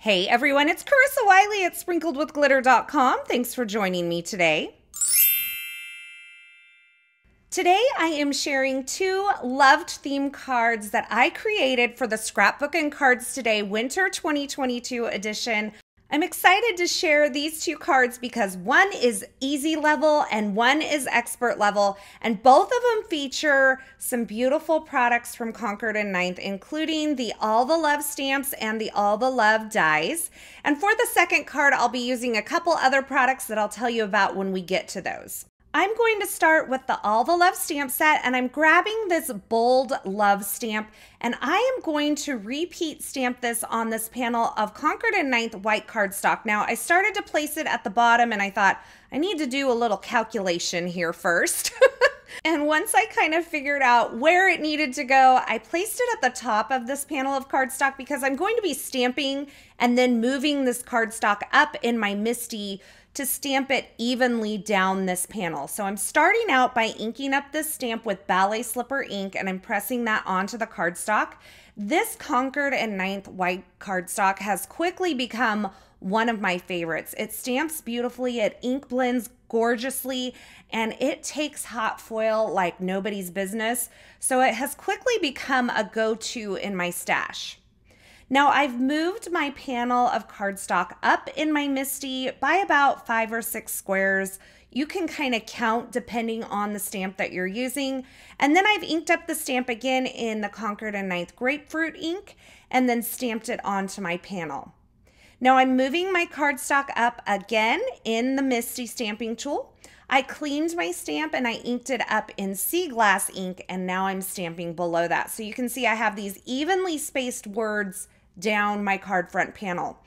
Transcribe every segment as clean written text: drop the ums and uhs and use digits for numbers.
Hey everyone, it's Carissa Wiley at sprinkledwithglitter.com. Thanks for joining me today. Today I am sharing two loved theme cards that I created for the Scrapbook and Cards Today Winter 2022 edition. I'm excited to share these two cards because one is easy level and one is expert level, and both of them feature some beautiful products from Concord and Ninth, including the All the Love stamps and the All the Love dies. And for the second card, I'll be using a couple other products that I'll tell you about when we get to those. I'm going to start with the All the Love stamp set, and I'm grabbing this bold love stamp, and I am going to repeat stamp this on this panel of Concord and Ninth white cardstock. Now, I started to place it at the bottom, and I thought, I need to do a little calculation here first. And once I kind of figured out where it needed to go, I placed it at the top of this panel of cardstock because I'm going to be stamping and then moving this cardstock up in my MISTI to stamp it evenly down this panel. So I'm starting out by inking up this stamp with Ballet Slipper ink, and I'm pressing that onto the cardstock. This Concord and Ninth white cardstock has quickly become one of my favorites. It stamps beautifully, it ink blends gorgeously, and it takes hot foil like nobody's business. So it has quickly become a go-to in my stash. Now I've moved my panel of cardstock up in my MISTI by about 5 or 6 squares. You can kind of count depending on the stamp that you're using. And then I've inked up the stamp again in the Concord and Ninth Grapefruit ink and then stamped it onto my panel. Now I'm moving my cardstock up again in the MISTI stamping tool. I cleaned my stamp and I inked it up in sea glass ink, and now I'm stamping below that. So you can see I have these evenly spaced words down my card front panel.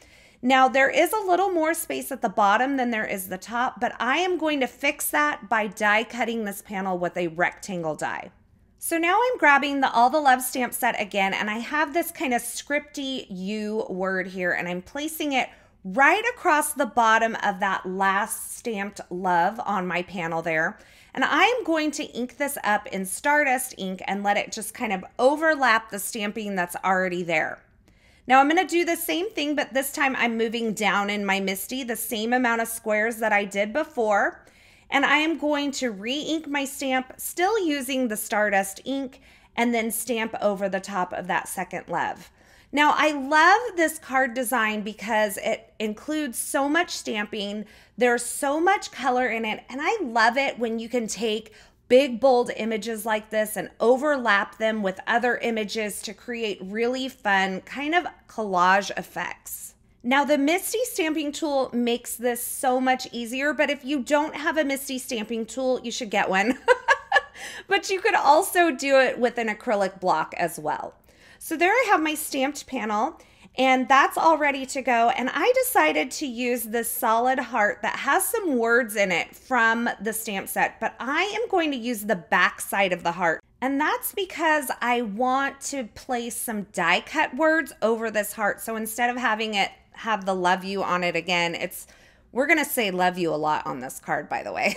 Now there is a little more space at the bottom than there is the top, but I am going to fix that by die cutting this panel with a rectangle die. So now I'm grabbing the All the Love stamp set again, and I have this kind of scripty U word here, and I'm placing it right across the bottom of that last stamped love on my panel there. And I'm going to ink this up in Stardust ink and let it just kind of overlap the stamping that's already there. Now I'm going to do the same thing, but this time I'm moving down in my MISTI the same amount of squares that I did before. And I am going to re-ink my stamp, still using the Stardust ink, and then stamp over the top of that second love. Now I love this card design because it includes so much stamping. There's so much color in it, and I love it when you can take big bold images like this and overlap them with other images to create really fun kind of collage effects. Now the MISTI stamping tool makes this so much easier, but if you don't have a MISTI stamping tool, you should get one. But you could also do it with an acrylic block as well. So there I have my stamped panel, and that's all ready to go. And I decided to use this solid heart that has some words in it from the stamp set, but I am going to use the back side of the heart. And that's because I want to place some die cut words over this heart. So instead of having it have the love you on it again, we're gonna say love you a lot on this card, by the way.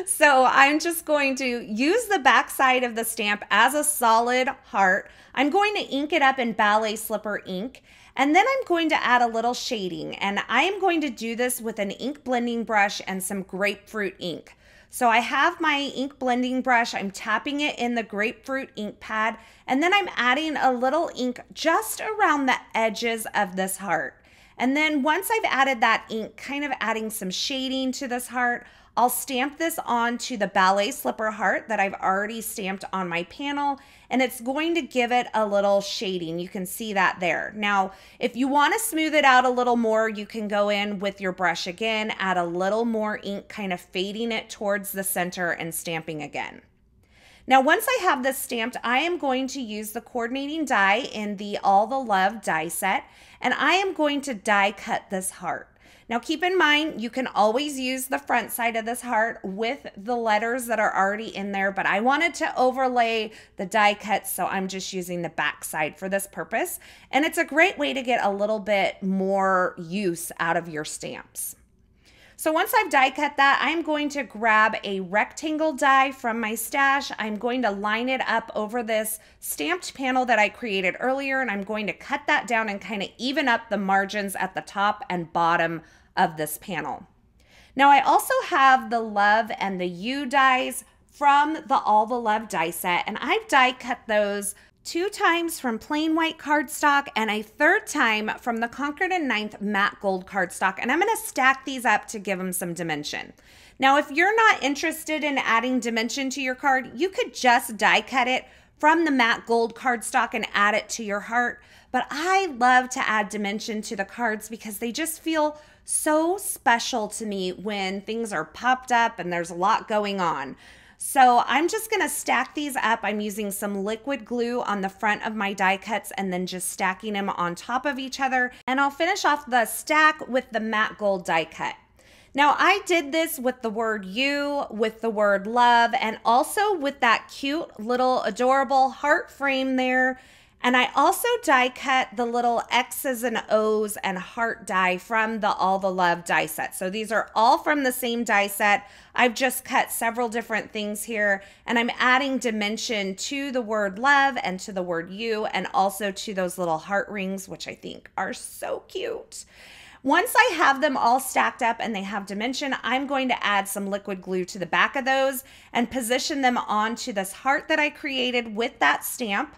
So I'm just going to use the back side of the stamp as a solid heart. I'm going to ink it up in Ballet Slipper ink, and then I'm going to add a little shading, and I am going to do this with an ink blending brush and some grapefruit ink. So I have my ink blending brush, I'm tapping it in the Grapefruit Ink Pad, and then I'm adding a little ink just around the edges of this heart. And then once I've added that ink, kind of adding some shading to this heart, I'll stamp this onto the Ballet Slipper heart that I've already stamped on my panel, and it's going to give it a little shading. You can see that there. Now, if you want to smooth it out a little more, you can go in with your brush again, add a little more ink, kind of fading it towards the center and stamping again. Now, once I have this stamped, I am going to use the coordinating die in the All the Love die set, and I am going to die cut this heart. Now keep in mind, you can always use the front side of this heart with the letters that are already in there, but I wanted to overlay the die cuts, so I'm just using the back side for this purpose. And it's a great way to get a little bit more use out of your stamps. So once I've die cut that, I'm going to grab a rectangle die from my stash. I'm going to line it up over this stamped panel that I created earlier, and I'm going to cut that down and kind of even up the margins at the top and bottom of this panel. Now I also have the Love and the You dies from the All the Love die set, and I've die cut those 2 times from plain white cardstock and a 3rd time from the Concord and 9th matte gold cardstock, and I'm going to stack these up to give them some dimension. Now, if you're not interested in adding dimension to your card, you could just die cut it from the matte gold cardstock and add it to your heart, but I love to add dimension to the cards because they just feel so special to me when things are popped up and there's a lot going on. So I'm just going to stack these up. I'm using some liquid glue on the front of my die cuts and then just stacking them on top of each other. And I'll finish off the stack with the matte gold die cut. Now I did this with the word you, with the word love, and also with that cute little adorable heart frame there. And I also die cut the little X's and O's and heart die from the All the Love die set. So these are all from the same die set. I've just cut several different things here, and I'm adding dimension to the word love and to the word you, and also to those little heart rings, which I think are so cute. Once I have them all stacked up and they have dimension, I'm going to add some liquid glue to the back of those and position them onto this heart that I created with that stamp.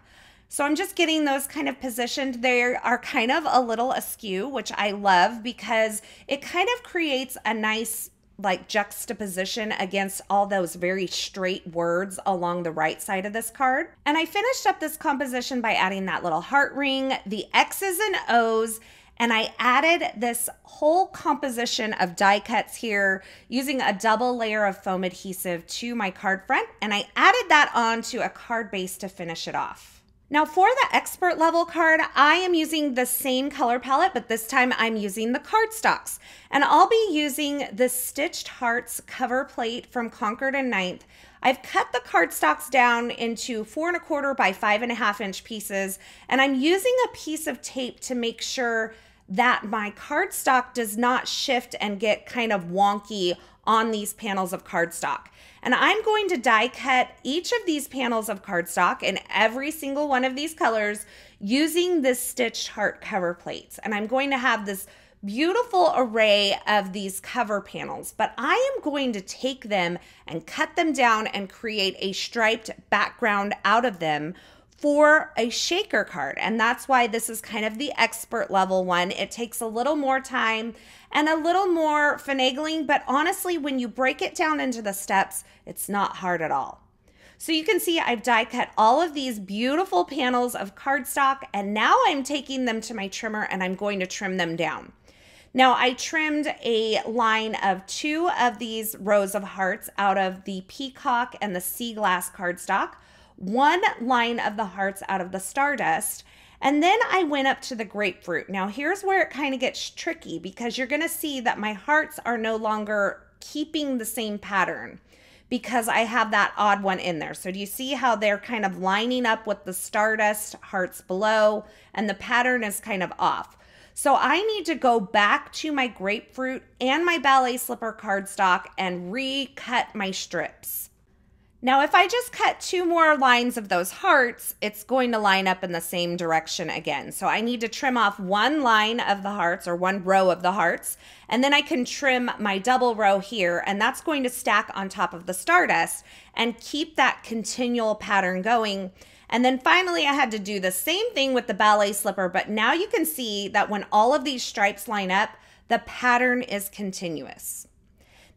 So I'm just getting those kind of positioned. They are kind of a little askew, which I love because it kind of creates a nice like juxtaposition against all those very straight words along the right side of this card. And I finished up this composition by adding that little heart ring, the X's and O's, and I added this whole composition of die cuts here using a double layer of foam adhesive to my card front, and I added that onto a card base to finish it off. Now for the expert level card, I am using the same color palette, but this time I'm using the cardstocks. And I'll be using the Stitched Hearts cover plate from Concord and 9th. I've cut the cardstocks down into 4 1/4 by 5.5 inch pieces, and I'm using a piece of tape to make sure that my cardstock does not shift and get kind of wonky on these panels of cardstock. And I'm going to die cut each of these panels of cardstock in every single one of these colors using this Stitched Heart cover plates. And I'm going to have this beautiful array of these cover panels, but I am going to take them and cut them down and create a striped background out of them for a shaker card. And that's why this is kind of the expert level one. It takes a little more time and a little more finagling, but honestly, when you break it down into the steps, it's not hard at all. So you can see I've die cut all of these beautiful panels of cardstock, and now I'm taking them to my trimmer and I'm going to trim them down. Now I trimmed a line of 2 of these rows of hearts out of the Peacock and the Sea Glass cardstock, 1 line of the hearts out of the Stardust, and then I went up to the Grapefruit. Now here's where it kind of gets tricky because you're gonna see that my hearts are no longer keeping the same pattern because I have that odd one in there. So do you see how they're kind of lining up with the Stardust hearts below and the pattern is kind of off? So I need to go back to my Grapefruit and my Ballet slipper cardstock and recut my strips. Now, if I just cut 2 more lines of those hearts, it's going to line up in the same direction again. So I need to trim off 1 line of the hearts or 1 row of the hearts, and then I can trim my double row here, and that's going to stack on top of the Stardust and keep that continual pattern going. And then finally, I had to do the same thing with the Ballet slipper, but now you can see that when all of these stripes line up, the pattern is continuous.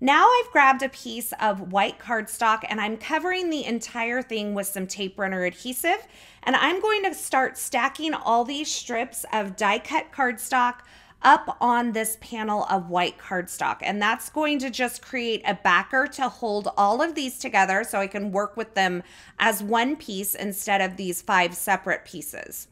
Now I've grabbed a piece of white cardstock and I'm covering the entire thing with some tape runner adhesive, and I'm going to start stacking all these strips of die cut cardstock up on this panel of white cardstock, and that's going to just create a backer to hold all of these together so I can work with them as one piece instead of these 5 separate pieces.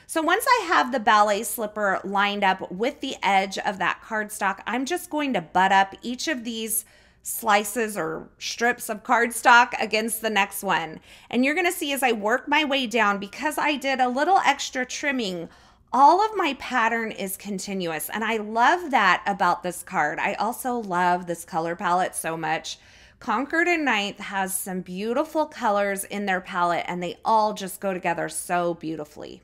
So once I have the Ballet slipper lined up with the edge of that cardstock, I'm just going to butt up each of these slices or strips of cardstock against the next one. And you're going to see as I work my way down, because I did a little extra trimming all of my pattern is continuous, and I love that about this card. I also love this color palette so much. Concord and Ninth has some beautiful colors in their palette, and they all just go together so beautifully.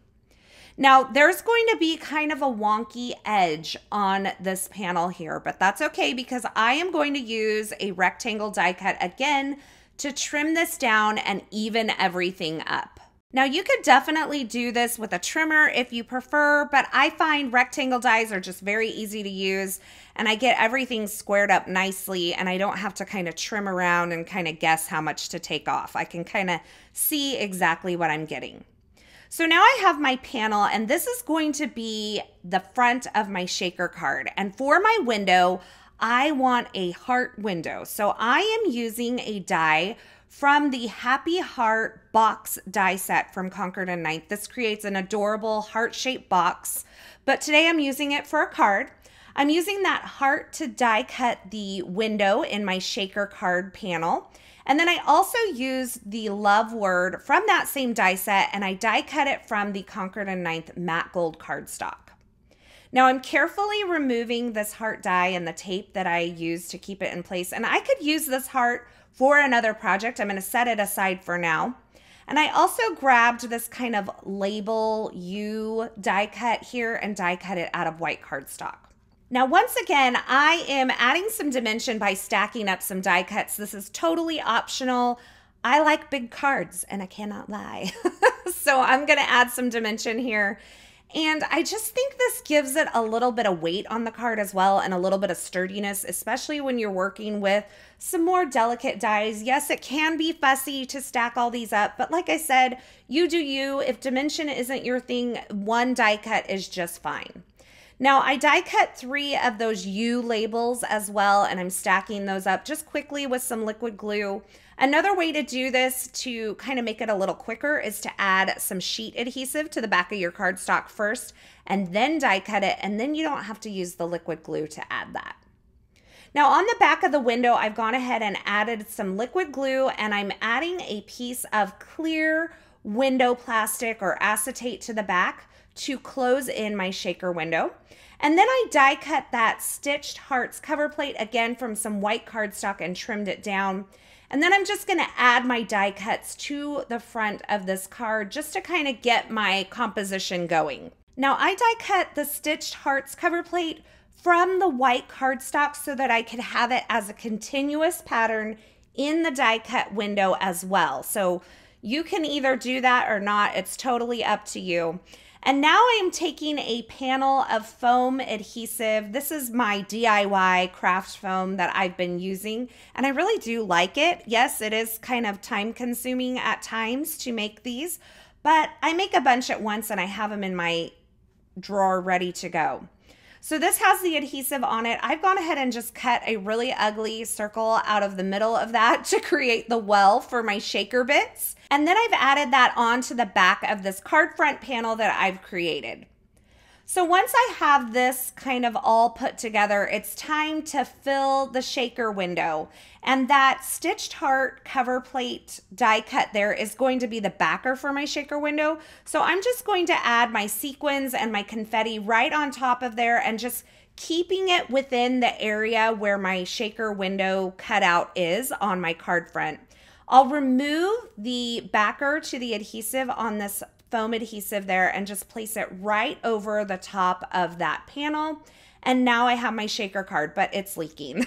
Now, there's going to be kind of a wonky edge on this panel here, but that's okay because I am going to use a rectangle die cut again to trim this down and even everything up. Now, you could definitely do this with a trimmer if you prefer, but I find rectangle dies are just very easy to use, and I get everything squared up nicely, and I don't have to kind of trim around and kind of guess how much to take off. I can kind of see exactly what I'm getting. So now I have my panel, and this is going to be the front of my shaker card. And for my window, I want a heart window. So I am using a die from the Happy Heart box die set from Concord and Ninth. This creates an adorable heart-shaped box, but today I'm using it for a card. I'm using that heart to die cut the window in my shaker card panel. And then I also use the love word from that same die set, and I die cut it from the Concord and Ninth matte gold cardstock. Now I'm carefully removing this heart die and the tape that I use to keep it in place. And I could use this heart for another project. I'm going to set it aside for now. And I also grabbed this kind of label U die cut here and die cut it out of white cardstock. Now, once again, I am adding some dimension by stacking up some die cuts. This is totally optional. I like big cards, and I cannot lie. So I'm going to add some dimension here. And I just think this gives it a little bit of weight on the card as well, and a little bit of sturdiness, especially when you're working with some more delicate dies. Yes, it can be fussy to stack all these up, but like I said, you do you. If dimension isn't your thing, one die cut is just fine. Now, I die cut 3 of those U labels as well, and I'm stacking those up just quickly with some liquid glue. Another way to do this to kind of make it a little quicker is to add some sheet adhesive to the back of your cardstock first, and then die cut it, and then you don't have to use the liquid glue to add that. Now, on the back of the window, I've gone ahead and added some liquid glue, and I'm adding a piece of clear window plastic or acetate to the back to close in my shaker window. And then I die cut that stitched hearts cover plate again from some white cardstock and trimmed it down. And then I'm just going to add my die cuts to the front of this card just to kind of get my composition going. Now I die cut the stitched hearts cover plate from the white cardstock so that I could have it as a continuous pattern in the die cut window as well. So you can either do that or not. It's totally up to you. And now I'm taking a panel of foam adhesive. This is my DIY craft foam that I've been using, and I really do like it. Yes, it is kind of time consuming at times to make these, but I make a bunch at once and I have them in my drawer ready to go. So this has the adhesive on it. I've gone ahead and just cut a really ugly circle out of the middle of that to create the well for my shaker bits. And then I've added that onto the back of this card front panel that I've created. So once I have this kind of all put together, it's time to fill the shaker window. And that stitched heart cover plate die cut there is going to be the backer for my shaker window. So I'm just going to add my sequins and my confetti right on top of there and just keeping it within the area where my shaker window cutout is on my card front. I'll remove the backer to the adhesive on this foam adhesive there and just place it right over the top of that panel. And now I have my shaker card, but it's leaking.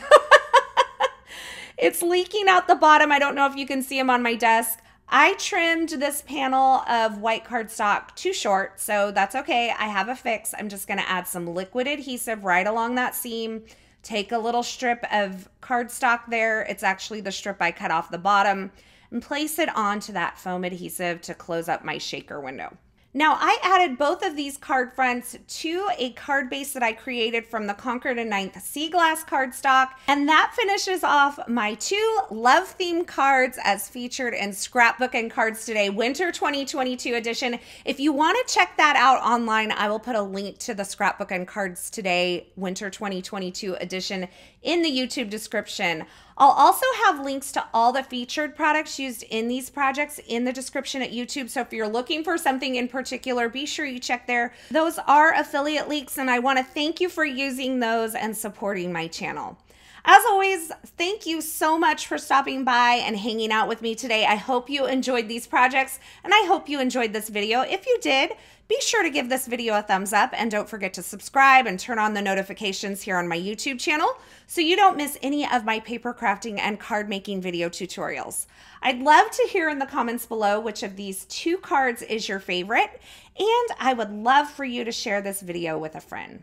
It's leaking out the bottom. I don't know if you can see them on my desk. I trimmed this panel of white cardstock too short, so that's okay. I have a fix. I'm just gonna add some liquid adhesive right along that seam. Take a little strip of cardstock there. It's actually the strip I cut off the bottom, and place it onto that foam adhesive to close up my shaker window. Now I added both of these card fronts to a card base that I created from the Concord and Ninth Sea Glass cardstock, and that finishes off my 2 love theme cards as featured in Scrapbook and Cards Today Winter 2022 edition. If you want to check that out online, I will put a link to the Scrapbook and Cards Today Winter 2022 edition in the YouTube description. I'll also have links to all the featured products used in these projects in the description at YouTube. So if you're looking for something in particular, be sure you check there. Those are affiliate links, and I want to thank you for using those and supporting my channel. As always, thank you so much for stopping by and hanging out with me today. I hope you enjoyed these projects, and I hope you enjoyed this video. If you did, be sure to give this video a thumbs up, and don't forget to subscribe and turn on the notifications here on my YouTube channel so you don't miss any of my paper crafting and card making video tutorials. I'd love to hear in the comments below which of these 2 cards is your favorite, and I would love for you to share this video with a friend.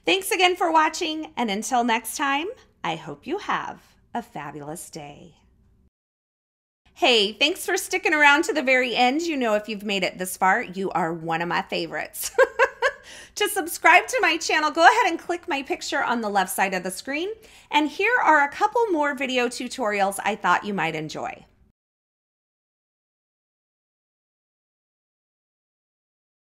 Thanks again for watching, and until next time, I hope you have a fabulous day. Hey, thanks for sticking around to the very end. You know, if you've made it this far, you are one of my favorites. To subscribe to my channel, go ahead and click my picture on the left side of the screen. And here are a couple more video tutorials I thought you might enjoy.